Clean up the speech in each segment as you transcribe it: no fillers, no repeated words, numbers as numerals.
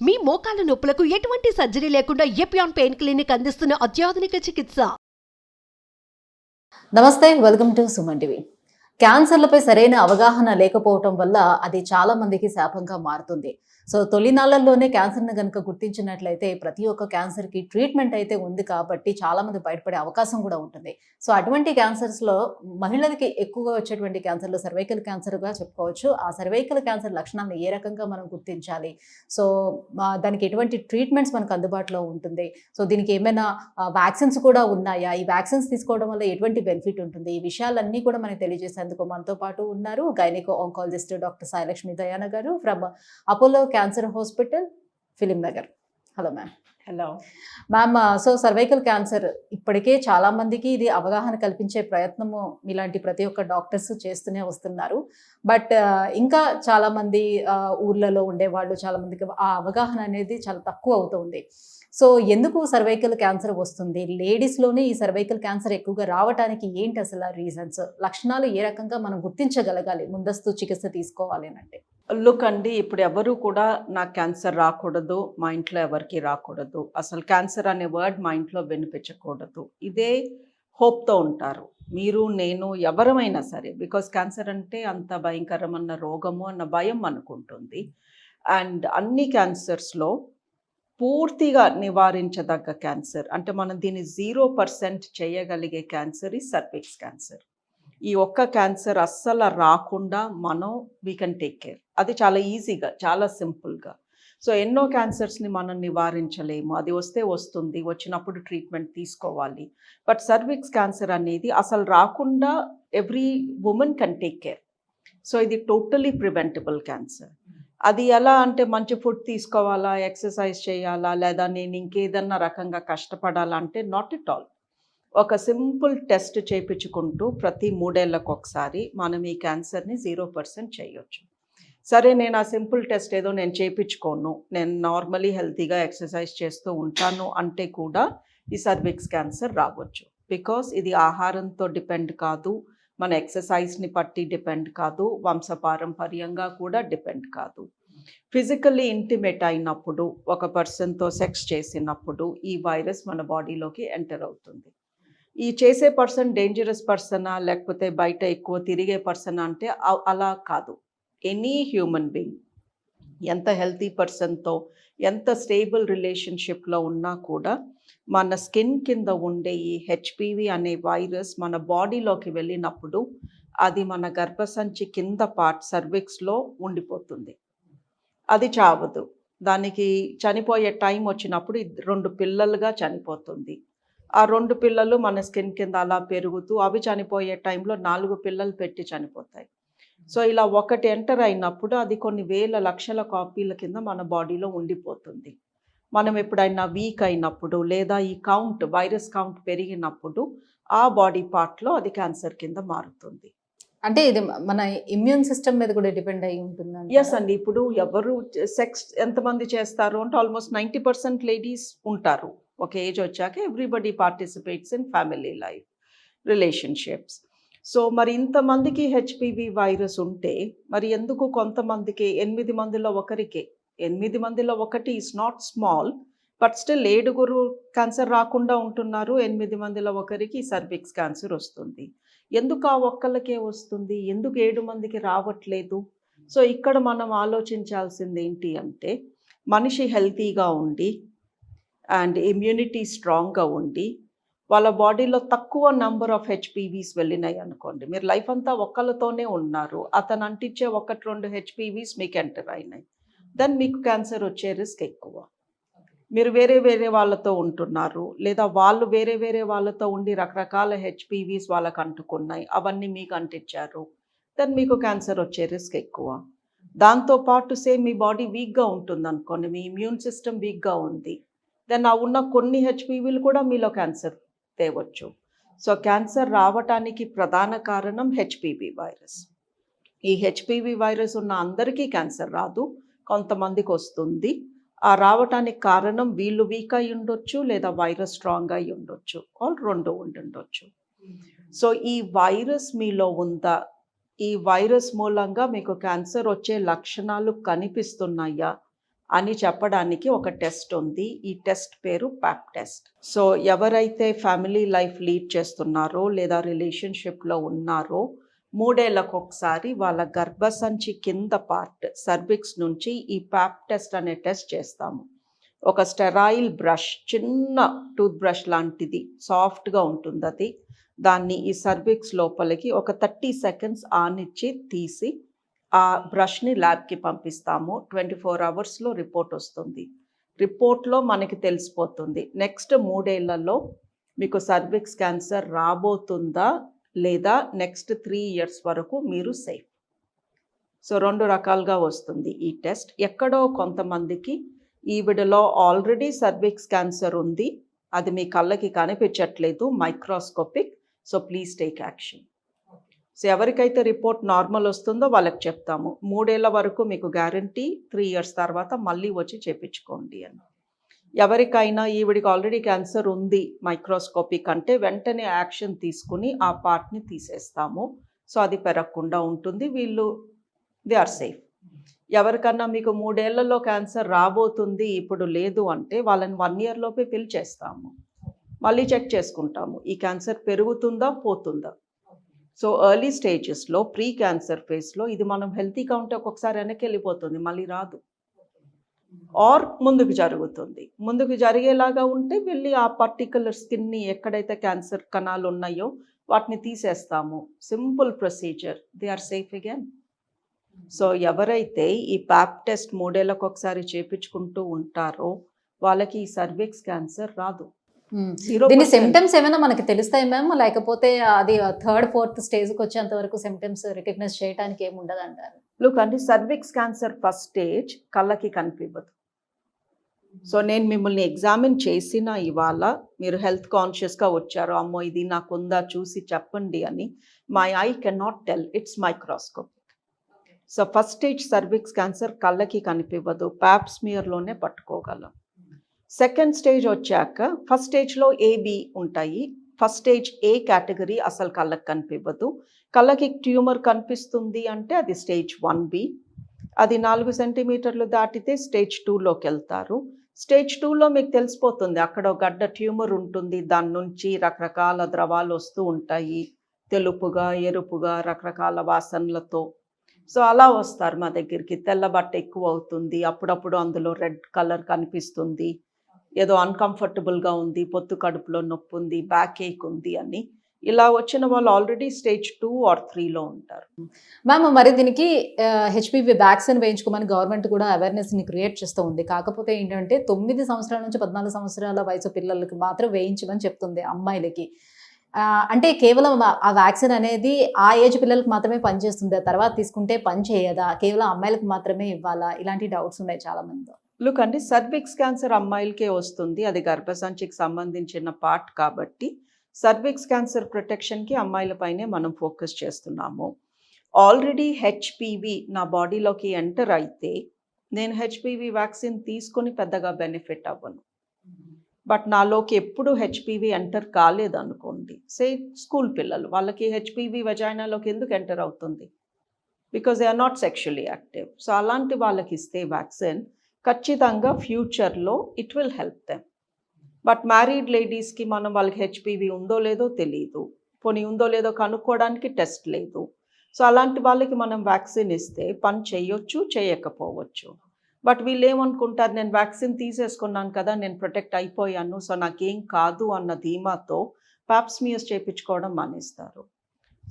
మీ మోకాల నొప్పులకు ఎటువంటి సర్జరీ లేకుండా ఎపియాన్ పెయిన్ క్లినిక్ అందిస్తున్న అత్యాధునిక చికిత్స. నమస్తే, వెల్కమ్ టు సుమన్ టీవీ. క్యాన్సర్లపై సరైన అవగాహన లేకపోవటం వల్ల అది చాలా మందికి శాపంగా మారుతుంది. సో తొలినాళ్లలోనే క్యాన్సర్ని కనుక గుర్తించినట్లయితే ప్రతి ఒక్క క్యాన్సర్కి ట్రీట్మెంట్ అయితే ఉంది కాబట్టి చాలా మంది బయటపడే అవకాశం కూడా ఉంటుంది. సో అటువంటి క్యాన్సర్స్లో మహిళలకి ఎక్కువగా వచ్చేటువంటి క్యాన్సర్లు సర్వైకల్ క్యాన్సర్గా చెప్పుకోవచ్చు. ఆ సర్వైకల్ క్యాన్సర్ లక్షణాలను ఏ రకంగా మనం గుర్తించాలి, సో దానికి ఎటువంటి ట్రీట్మెంట్స్ మనకు అందుబాటులో ఉంటుంది, సో దీనికి ఏమైనా వ్యాక్సిన్స్ కూడా ఉన్నాయా, ఈ వ్యాక్సిన్స్ తీసుకోవడం వల్ల ఎటువంటి బెనిఫిట్ ఉంటుంది, ఈ విషయాలన్నీ కూడా మనకు తెలియజేసేందుకు మనతో పాటు ఉన్నారు గైనికో ఆంకాలజిస్ట్ డాక్టర్ సాయిలక్ష్మి దయాన గారు from Apollo cancer hospital, film Nagar. Hello ma'am. Hello ma'am, so cervical cancer ఇప్పటికే చాలా మందికి ఇది అవగాహన కల్పించే ప్రయత్నము మీలాంటి ప్రతి ఒక్క డాక్టర్స్ చేస్తూనే వస్తున్నారు. బట్ ఇంకా చాలా మంది ఊర్లలో ఉండేవాళ్ళు చాలా మందికి ఆ అవగాహన అనేది చాలా తక్కువ అవుతుంది. సో ఎందుకు సర్వైకల్ క్యాన్సర్ వస్తుంది, లేడీస్లోనే ఈ సర్వైకల్ క్యాన్సర్ ఎక్కువగా రావడానికి ఏంటి అసలు రీజన్స్, లక్షణాలు ఏ రకంగా మనం గుర్తించగలగాలి ముందస్తు చికిత్స తీసుకోవాలి అంటే? లుక్ అండి, ఇప్పుడు ఎవరు కూడా నాకు క్యాన్సర్ రాకూడదు, మా ఇంట్లో ఎవరికి రాకూడదు, అసలు క్యాన్సర్ అనే వర్డ్ మా ఇంట్లో వినిపించకూడదు, ఇదే హోప్తో ఉంటారు. మీరు నేను ఎవరమైనా సరే, బికాస్ క్యాన్సర్ అంటే అంత భయంకరమైన రోగము అన్న భయం అనుకుంటుంది. అండ్ అన్ని క్యాన్సర్స్లో పూర్తిగా నివారించదగ్గ క్యాన్సర్ అంటే మనం దీన్ని 0% చేయగలిగే క్యాన్సర్ ఈ సర్విక్స్ క్యాన్సర్. ఈ ఒక్క క్యాన్సర్ అస్సలు రాకుండా మనం వీ కెన్ టేక్ కేర్. అది చాలా ఈజీగా, చాలా సింపుల్గా. సో ఎన్నో క్యాన్సర్స్ని మనం నివారించలేము, అది వస్తే వస్తుంది, వచ్చినప్పుడు ట్రీట్మెంట్ తీసుకోవాలి. బట్ సర్విక్స్ క్యాన్సర్ అనేది అసలు రాకుండా every women can take care. So ఇది టోటలీ ప్రివెంటబుల్ క్యాన్సర్. అది ఎలా అంటే మంచి ఫుడ్ తీసుకోవాలా, ఎక్సర్సైజ్ చేయాలా, లేదా నేను ఇంకేదన్నా రకంగా కష్టపడాలా అంటే నాట్ ఎట్ ఆల్. ఒక సింపుల్ టెస్ట్ చేయించుకుంటూ ప్రతి 3 ఏళ్లకు ఒకసారి మనం ఈ క్యాన్సర్ని 0% చేయొచ్చు. సరే, నేను ఆ సింపుల్ టెస్ట్ ఏదో నేను చేయించుకోను, నేను నార్మలీ హెల్తీగా ఎక్సర్సైజ్ చేస్తూ ఉంటాను అంటే కూడా ఈ సర్విక్స్ క్యాన్సర్ రావచ్చు. బికాస్ ఇది ఆహారంతో డిపెండ్ కాదు, మన ఎక్సర్సైజ్ని బట్టి డిపెండ్ కాదు, వంశపారంపర్యంగా కూడా డిపెండ్ కాదు. ఫిజికల్లీ ఇంటిమేట్ అయినప్పుడు, ఒక పర్సన్తో సెక్స్ చేసినప్పుడు ఈ వైరస్ మన బాడీలోకి ఎంటర్ అవుతుంది. ఈ చేసే పర్సన్ డేంజరస్ పర్సనా లేకపోతే బయట ఎక్కువ తిరిగే పర్సనా అంటే అలా కాదు. ఎనీ హ్యూమన్ బీయింగ్ ఎంత హెల్తీ పర్సన్తో ఎంత స్టేబుల్ రిలేషన్షిప్లో ఉన్నా కూడా మన స్కిన్ కింద ఉండే ఈ హెచ్పివి అనే వైరస్ మన బాడీలోకి వెళ్ళినప్పుడు అది మన గర్భసంచి కింద పార్ట్ సర్విక్స్లో ఉండిపోతుంది. అది చావదు. దానికి చనిపోయే టైం వచ్చినప్పుడు 2 పిల్లలుగా చనిపోతుంది. ఆ 2 పిల్లలు మన స్కిన్ కింద అలా పెరుగుతూ అవి చనిపోయే టైంలో 4 పిల్లలు పెట్టి చనిపోతాయి. సో ఇలా ఒకటి ఎంటర్ అయినప్పుడు అది కొన్ని వేల లక్షల కాపీల కింద మన బాడీలో ఉండిపోతుంది. మనం ఎప్పుడైనా వీక్ అయినప్పుడు లేదా ఈ కౌంట్ వైరస్ కౌంట్ పెరిగినప్పుడు ఆ బాడీ పార్ట్లో అది క్యాన్సర్ కింద మారుతుంది. అంటే ఇది మన ఇమ్యూన్ సిస్టమ్ మీద కూడా డిపెండ్ అయి ఉంటుంది. ఎస్ అండి, ఇప్పుడు ఎవరు సెక్స్ ఎంతమంది చేస్తారు అంటే ఆల్మోస్ట్ 90% లేడీస్ ఉంటారు. ఒక ఏజ్ వచ్చాక everybody participates in family life, relationships. So మరి ఇంతమందికి హెచ్పివి వైరస్ ఉంటే మరి ఎందుకు కొంతమందికి 8 మందిలో ఒకరికే, 8 మందిలో ఒకటి is not small, but still 7 cancer రాకుండా ఉంటున్నారు, 8 మందిలో ఒకరికి సర్విక్స్ క్యాన్సర్ వస్తుంది. ఎందుకు ఆ ఒక్కళ్ళకే వస్తుంది, ఎందుకు 7 మందికి రావట్లేదు? సో ఇక్కడ మనం ఆలోచించాల్సింది ఏంటి అంటే, మనిషి హెల్తీగా ఉండి అండ్ ఇమ్యూనిటీ స్ట్రాంగ్గా ఉండి వాళ్ళ బాడీలో తక్కువ నంబర్ ఆఫ్ హెచ్పివీస్ వెళ్ళినాయి అనుకోండి, మీరు లైఫ్ అంతా ఒక్కళ్ళతోనే ఉన్నారు, అతను అంటించే 1-2 హెచ్పివీస్ మీకు ఎంటర్ అయినాయి, దెన్ మీకు క్యాన్సర్ వచ్చే రిస్క్ ఎక్కువ. మీరు వేరే వేరే వాళ్ళతో ఉంటున్నారు లేదా వాళ్ళు వేరే వేరే వాళ్ళతో ఉండి రకరకాల హెచ్పివీస్ వాళ్ళకు అంటుకున్నాయి, అవన్నీ మీకు అంటించారు, దెన్ మీకు క్యాన్సర్ వచ్చే రిస్క్ ఎక్కువ. దాంతోపాటు సేమ్ మీ బాడీ వీక్గా ఉంటుంది అనుకోండి, మీ ఇమ్యూన్ సిస్టమ్ వీక్గా ఉంది, దెన్ ఆ ఉన్న కొన్ని హెచ్పివీలు కూడా మీలో క్యాన్సర్ తేవచ్చు. సో క్యాన్సర్ రావటానికి ప్రధాన కారణం హెచ్పివి వైరస్. ఈ హెచ్పివి వైరస్ ఉన్న అందరికీ క్యాన్సర్ రాదు, కొంతమందికి వస్తుంది. ఆ రావటానికి కారణం వీళ్ళు వీక్ అయి ఉండొచ్చు లేదా వైరస్ స్ట్రాంగ్ అయి ఉండొచ్చు, ఆల్ 2 ఉండొచ్చు. సో ఈ వైరస్ మీలో ఉందా, ఈ వైరస్ మూలంగా మీకు క్యాన్సర్ వచ్చే లక్షణాలు కనిపిస్తున్నాయా అని చెప్పడానికి ఒక టెస్ట్ ఉంది. ఈ టెస్ట్ పేరు ప్యాప్ టెస్ట్. సో ఎవరైతే ఫ్యామిలీ లైఫ్ లీడ్ చేస్తున్నారో లేదా రిలేషన్షిప్లో ఉన్నారో 3 ఏళ్లకు ఒకసారి వాళ్ళ గర్భసంచి కింద పార్ట్ సర్విక్స్ నుంచి ఈ ప్యాప్ టెస్ట్ అనే టెస్ట్ చేస్తాము. ఒక స్టెరాయిల్ బ్రష్, చిన్న టూత్ బ్రష్ లాంటిది, సాఫ్ట్గా ఉంటుంది అది. దాన్ని ఈ సర్విక్స్ లోపలికి ఒక 30 సెకండ్స్ ఆనిచ్చి తీసి ఆ బ్రష్ని ల్యాబ్కి పంపిస్తాము. 24 అవర్స్లో రిపోర్ట్ వస్తుంది. రిపోర్ట్లో మనకి తెలిసిపోతుంది నెక్స్ట్ 3 ఏళ్లలో మీకు సర్విక్స్ క్యాన్సర్ రాబోతుందా లేదా నెక్స్ట్ 3 ఇయర్స్ వరకు మీరు సేఫ్. సో 2 రకాలుగా వస్తుంది ఈ టెస్ట్. ఎక్కడో కొంతమందికి ఈవిడలో ఆల్రెడీ సర్విక్స్ క్యాన్సర్ ఉంది, అది మీ కళ్ళకి కనిపించట్లేదు, microscopic, so please take action. So ఎవరికైతే రిపోర్ట్ నార్మల్ వస్తుందో వాళ్ళకి చెప్తాము 3 ఏళ్ల వరకు మీకు గ్యారంటీ, 3 ఇయర్స్ తర్వాత మళ్ళీ వచ్చి చేపించుకోండి అని. ఎవరికైనా ఈవిడికి ఆల్రెడీ క్యాన్సర్ ఉంది మైక్రోస్కోపిక్ అంటే వెంటనే యాక్షన్ తీసుకుని ఆ పార్ట్ని తీసేస్తాము. సో అది పెరగకుండా ఉంటుంది, వీళ్ళు దే ఆర్ సేఫ్. ఎవరికన్నా మీకు 3 ఏళ్లలో క్యాన్సర్ రాబోతుంది ఇప్పుడు లేదు అంటే వాళ్ళని 1 ఇయర్ లోపే ఫిల్ చేస్తాము, మళ్ళీ చెక్ చేసుకుంటాము ఈ క్యాన్సర్ పెరుగుతుందా పోతుందా. సో ఎర్లీ స్టేజెస్లో ప్రీ క్యాన్సర్ ఫేస్లో ఇది మనం హెల్తీగా ఉంటే ఒక్కొక్కసారి వెనక్కి వెళ్ళిపోతుంది, మళ్ళీ రాదు. ఆర్ ముందుకు జరుగుతుంది, ముందుకు జరిగేలాగా ఉంటే వెళ్ళి ఆ పర్టికులర్ స్కిన్ని ఎక్కడైతే క్యాన్సర్ కణాలు ఉన్నాయో వాటిని తీసేస్తాము. Simple procedure, they are safe again. So ఎవరైతే ఈ ప్యాప్ టెస్ట్ 3 ఏళ్లకు ఒకసారి చేపించుకుంటూ ఉంటారో వాళ్ళకి ఈ సర్విక్స్ క్యాన్సర్ రాదు. దీని సిమ్టమ్స్ ఏమైనా మనకి తెలుస్తాయి మ్యామ్, లేకపోతే అది 3rd 4th స్టేజ్కి వచ్చేంత వరకు సిమ్టమ్స్ రికగ్నైజ్ చేయడానికి ఏమి ఉండదు అంటారు? లుక్ అంటే సర్విక్స్ క్యాన్సర్ ఫస్ట్ స్టేజ్ కళ్ళకి కనిపించదు. సో నేను మిమ్మల్ని ఎగ్జామిన్ చేసిన ఇవాళ మీరు హెల్త్ కాన్షియస్గా వచ్చారు, అమ్మో ఇది నాకు ఉందా చూసి చెప్పండి అని. My I can not tell, it's microscopic. So first stage cervix cancer కళ్ళకి కనిపించదు, ప్యాప్ స్మియర్లోనే పట్టుకోగలం. సెకండ్ స్టేజ్ వచ్చాక ఫస్ట్ స్టేజ్లో ఏబి ఉంటాయి. ఫస్ట్ స్టేజ్ ఏ కేటగిరీ అసలు కళ్ళకి కనిపించదు, కళ్ళకి ట్యూమర్ కనిపిస్తుంది అంటే అది స్టేజ్ 1B. అది 4 సెంటీమీటర్లు దాటితే స్టేజ్ 2లోకి వెళ్తారు. స్టేజ్ 2లో మీకు తెలిసిపోతుంది అక్కడ ఒక గడ్డ ట్యూమర్ ఉంటుంది, దాని నుంచి రకరకాల ద్రవాలు వస్తూ ఉంటాయి, తెలుపుగా ఎరుపుగా రకరకాల వాసనలతో. సో అలా వస్తారు మా దగ్గరికి, తెల్ల బట్ట ఎక్కువ అవుతుంది, అప్పుడప్పుడు అందులో రెడ్ కలర్ కనిపిస్తుంది, ఏదో అన్కంఫర్టబుల్గా ఉంది, పొత్తు కడుపులో నొప్పి ఉంది, బ్యాక్ ఏక్ ఉంది అని. ఇలా వచ్చిన వాళ్ళు ఆల్రెడీ స్టేజ్ 2 or 3లో ఉంటారు. మ్యామ్ మరి దీనికి హెచ్పివి వ్యాక్సిన్ వేయించుకోమని గవర్నమెంట్ కూడా అవేర్నెస్ని క్రియేట్ చేస్తూ ఉంది. కాకపోతే ఏంటంటే 9 సంవత్సరాల నుంచి 14 సంవత్సరాల వయసు పిల్లలకి మాత్రం వేయించమని చెప్తుంది అమ్మాయిలకి. అంటే కేవలం ఆ వ్యాక్సిన్ అనేది ఆ ఏజ్ పిల్లలకు మాత్రమే పనిచేస్తుందా, తర్వాత తీసుకుంటే పని చేయదా, కేవలం అమ్మాయిలకు మాత్రమే ఇవ్వాలా, ఇలాంటి డౌట్స్ ఉన్నాయి చాలా మంది. లుక్ అంటే సర్విక్స్ క్యాన్సర్ అమ్మాయిలకే వస్తుంది, అది గర్భసంచికి సంబంధించిన పార్ట్ కాబట్టి సర్విక్స్ క్యాన్సర్ ప్రొటెక్షన్కి అమ్మాయిలపైనే మనం ఫోకస్ చేస్తున్నాము. ఆల్రెడీ హెచ్పివి నా బాడీలోకి ఎంటర్ అయితే నేను హెచ్పివి వ్యాక్సిన్ తీసుకొని పెద్దగా బెనిఫిట్ అవ్వను. బట్ నాలోకి ఎప్పుడు హెచ్పివి ఎంటర్ కాలేదనుకోండి, సే స్కూల్ పిల్లలు, వాళ్ళకి హెచ్పివి వెజైనాలోకి ఎందుకు ఎంటర్ అవుతుంది? Because they are not sexually active. So అలాంటి వాళ్ళకి ఇస్తే వ్యాక్సిన్ ఖచ్చితంగా ఫ్యూచర్లో it will help them. But married లేడీస్కి మనం వాళ్ళకి హెచ్పివి ఉందో లేదో తెలియదు, పోనీ ఉందో లేదో కనుక్కోవడానికి టెస్ట్ లేదు. సో అలాంటి వాళ్ళకి మనం వ్యాక్సిన్ ఇస్తే పని చేయొచ్చు, చేయకపోవచ్చు. బట్ వీళ్ళు ఏమనుకుంటారు, నేను వ్యాక్సిన్ తీసేసుకున్నాను కదా, నేను ప్రొటెక్ట్ అయిపోయాను, సో నాకేం కాదు అన్న ధీమాతో ప్యాప్ స్మియర్స్ చేయించుకోవడం మానేస్తారు.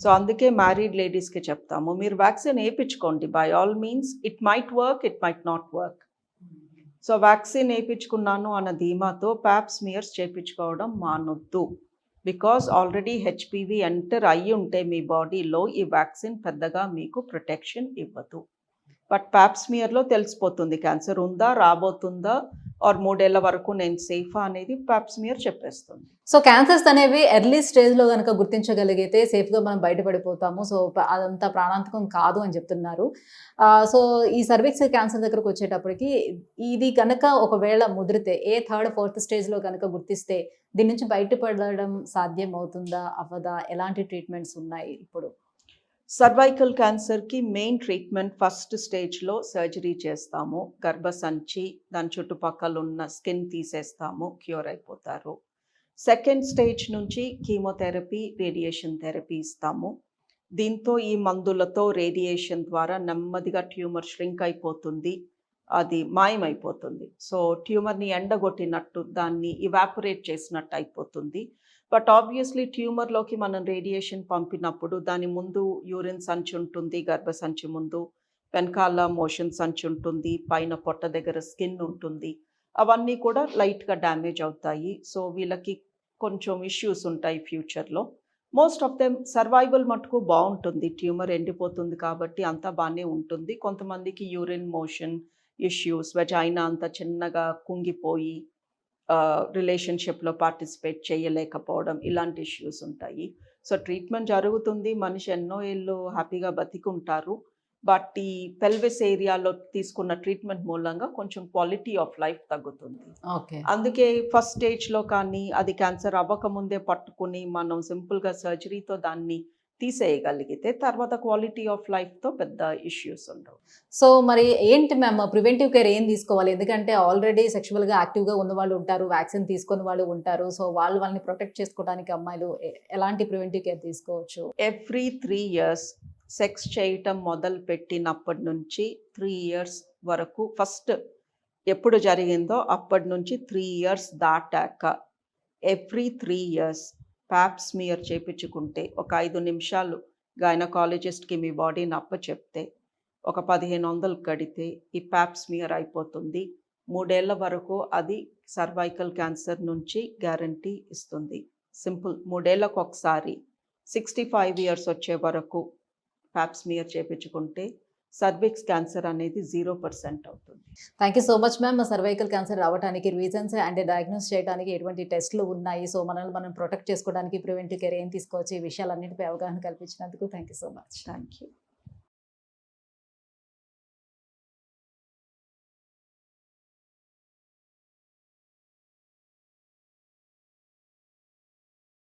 సో అందుకే మ్యారీడ్ లేడీస్కి చెప్తాము, మీరు వ్యాక్సిన్ వేయించుకోండి, by all means. It might work, it might not work. So vaccine వేయించుకున్నాను అన్న ధీమాతో ప్యాప్ స్మియర్స్ చేయించుకోవడం మానొద్దు. బికాజ్ ఆల్రెడీ హెచ్పివి ఎంటర్ అయ్యి ఉంటే మీ బాడీలో ఈ వ్యాక్సిన్ పెద్దగా మీకు ప్రొటెక్షన్ ఇవ్వదు. బట్ ప్యాప్ స్మియర్లో తెలిసిపోతుంది క్యాన్సర్ ఉందా, రాబోతుందా, ఆర్ 3 ఏళ్ల వరకు నేను సేఫా అనేది ప్యాప్ స్మియర్ చెప్పేస్తుంది. సో క్యాన్సర్స్ అనేవి ఎర్లీ స్టేజ్లో కనుక గుర్తించగలిగితే సేఫ్గా మనం బయటపడిపోతాము. సో అదంతా ప్రాణాంతకం కాదు అని చెప్తున్నారు. సో ఈ సర్విక్స్ క్యాన్సర్ దగ్గరకు వచ్చేటప్పటికి ఇది కనుక ఒకవేళ ముదిరితే ఏ 3rd 4th స్టేజ్లో కనుక గుర్తిస్తే దీని నుంచి బయటపడడం సాధ్యం అవుతుందా, అవ్వదా, ఎలాంటి ట్రీట్మెంట్స్ ఉన్నాయి ఇప్పుడు? సర్వైకల్ క్యాన్సర్కి మెయిన్ ట్రీట్మెంట్ ఫస్ట్ స్టేజ్లో సర్జరీ చేస్తాము. గర్భసంచి దాని చుట్టుపక్కల ఉన్న స్కిన్ తీసేస్తాము, క్యూర్ అయిపోతారు. సెకండ్ స్టేజ్ నుంచి కీమోథెరపీ, రేడియేషన్ థెరపీ ఇస్తాము. దీంతో ఈ మందులతో రేడియేషన్ ద్వారా నెమ్మదిగా ట్యూమర్ ష్రింక్ అయిపోతుంది, అది మాయమైపోతుంది. సో ట్యూమర్ని ఎండగొట్టినట్టు, దాన్ని ఇవాపరేట్ చేసినట్టు అయిపోతుంది. బట్ ఆబ్వియస్లీ ట్యూమర్లోకి మనం రేడియేషన్ పంపినప్పుడు దాని ముందు యూరిన్ సంచి ఉంటుంది, గర్భసంచి ముందు వెనకాల మోషన్ సంచి ఉంటుంది, పైన పొట్ట దగ్గర స్కిన్ ఉంటుంది. అవన్నీ కూడా లైట్గా డ్యామేజ్ అవుతాయి. సో వీళ్ళకి కొంచెం ఇష్యూస్ ఉంటాయి ఫ్యూచర్లో. మోస్ట్ ఆఫ్ దెమ్ సర్వైవల్ మటుకు బాగుంటుంది, ట్యూమర్ ఎండిపోతుంది కాబట్టి అంతా బాగానే ఉంటుంది. కొంతమందికి యూరిన్ మోషన్ ఇష్యూస్, వెజైనా అంత చిన్నగా కుంగిపోయి రిలేషన్షిప్లో పార్టిసిపేట్ చేయలేకపోవడం, ఇలాంటి ఇష్యూస్ ఉంటాయి. సో ట్రీట్మెంట్ జరుగుతుంది, మనిషి ఎన్నో ఏళ్ళు హ్యాపీగా బతికుంటారు. బట్ ఈ పెల్విస్ ఏరియాలో తీసుకున్న ట్రీట్మెంట్ మూలంగా కొంచెం క్వాలిటీ ఆఫ్ లైఫ్ తగ్గుతుంది. ఓకే. అందుకే ఫస్ట్ స్టేజ్లో కానీ అది క్యాన్సర్ అవ్వకముందే పట్టుకుని మనం సింపుల్గా సర్జరీతో దాన్ని తీసేయగలిగితే తర్వాత క్వాలిటీ ఆఫ్ లైఫ్తో పెద్ద ఇష్యూస్ ఉండవు. సో మరి ఏంటి మ్యామ్ ప్రివెంటివ్ కేర్ ఏం తీసుకోవాలి? ఎందుకంటే ఆల్రెడీ సెక్షువల్గా యాక్టివ్గా ఉన్న వాళ్ళు ఉంటారు, వ్యాక్సిన్ తీసుకున్న వాళ్ళు ఉంటారు. సో వాళ్ళని ప్రొటెక్ట్ చేసుకోవడానికి అమ్మాయిలు ఎలాంటి ప్రివెంటివ్ కేర్ తీసుకోవచ్చు? ఎవ్రీ 3 years సెక్స్ చేయటం మొదలు పెట్టినప్పటి నుంచి 3 years వరకు, ఫస్ట్ ఎప్పుడు జరిగిందో అప్పటి నుంచి 3 years దాటాక ఎవ్రీ 3 years ప్యాప్ స్మియర్ చేయించుకుంటే, ఒక 5 నిమిషాలు గైనకాలజిస్ట్కి మీ బాడీని అప్పచెప్తే, ఒక 1500 కడితే ఈ ప్యాప్ స్మియర్ అయిపోతుంది. 3 ఏళ్ల వరకు అది సర్వైకల్ క్యాన్సర్ నుంచి గ్యారంటీ ఇస్తుంది. సింపుల్, 3 ఏళ్లకు ఒకసారి 65 years వచ్చే వరకు ప్యాప్ స్మియర్ చేయించుకుంటే సర్విక్స్ క్యాన్సర్ అనేది 0% అవుతుంది. Thank you so much ma'am. Cervical cancer రావడానికి రీజన్స్ అండ్ డయాగ్నోస్ చేయడానికి ఎటువంటి టెస్ట్లు ఉన్నాయి, సో మనల్ని మనం ప్రొటెక్ట్ చేసుకోవడానికి ప్రివెంటివ్ కేర్ ఏం తీసుకోవచ్చు, ఈ విషయాలన్నింటిపై అవగాహన కల్పించినందుకు thank you so much. Thank you.